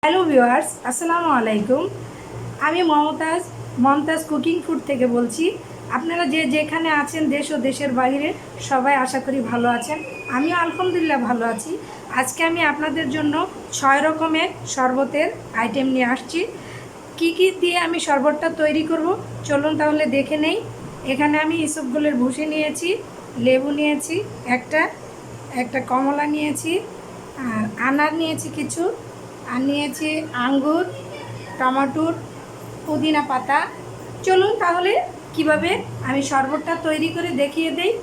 Hello viewers, আসসালামু আলাইকুম। আমি মমতাজ কুকিং ফুড থেকে বলছি। আপনারা যেখানে আছেন, দেশ ও দেশের বাইরে, সবাই আশা করি ভালো আছেন। আমিও আলহামদুলিল্লাহ ভালো আছি। আজকে আমি আপনাদের জন্য 6 রকমের শরবতের আইটেম নিয়ে আসছি। কি দিয়ে আমি শরবতটা তৈরি করব চলুন তাহলে দেখে নেই। এখানে আমি ইসবগুলের ভুসি নিয়েছি, লেবু নিয়েছি একটা কমলা নিয়েছি, আর আনার নিয়েছি কিছু, আর নিয়েছি আঙ্গুর, টমেটোর, পুদিনা পাতা। চলুন তাহলে কিভাবে আমি শরবতটা তৈরি করে দেখিয়ে দেই।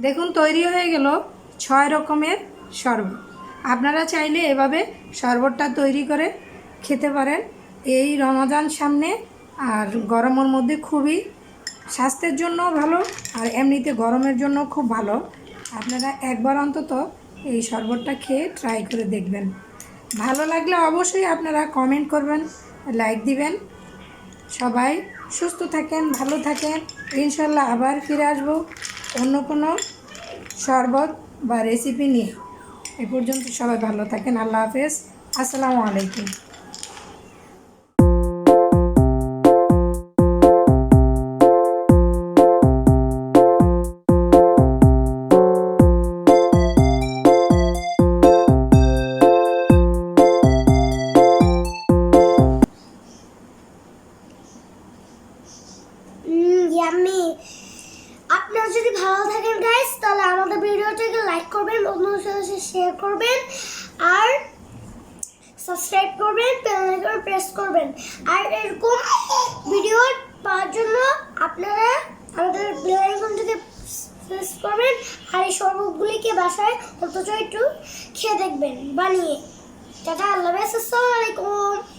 দেখুন তৈরি হয়ে গেল 6 রকমের শরবত। আপনারা চাইলে এভাবে শরবতটা তৈরি করে খেতে পারেন। এই রমজান সামনে, আর গরমের মধ্যে খুবই স্বাস্থ্যের জন্য ভালো, আর এমনিতে গরমের জন্য খুব ভালো। আপনারা একবার অন্তত এই শরবতটা খেয়ে ট্রাই করে দেখবেন। ভালো লাগলে অবশ্যই আপনারা কমেন্ট করবেন, লাইক দিবেন। সবাই সুস্থ থাকেন, ভালো থাকেন। ইনশাল্লাহ আবার ফিরে আসবো অন্য কোনো শরবত বা রেসিপি নিয়ে। এ পর্যন্ত সবাই ভালো থাকেন। আল্লাহ হাফেজ, আসসালামু আলাইকুম। আপনারা যদি ভালো থাকেন গাইস, তাহলে আমাদের ভিডিওটাকে লাইক করবেন, বন্ধুদের সাথে শেয়ার করবেন, আর সাবস্ক্রাইব করবেন, বেল আইকন প্রেস করবেন। আর এরকম ভিডিও পাওয়ার জন্য আপনারা আমাদের বেল আইকনটাকে প্রেস করবেন। আর এই শরবতগুলিকে বাসায় অন্তত একটু খেয়ে দেখবেন বানিয়ে। টাটা, আল্লাহ হাফেজ, আসসালামু আলাইকুম।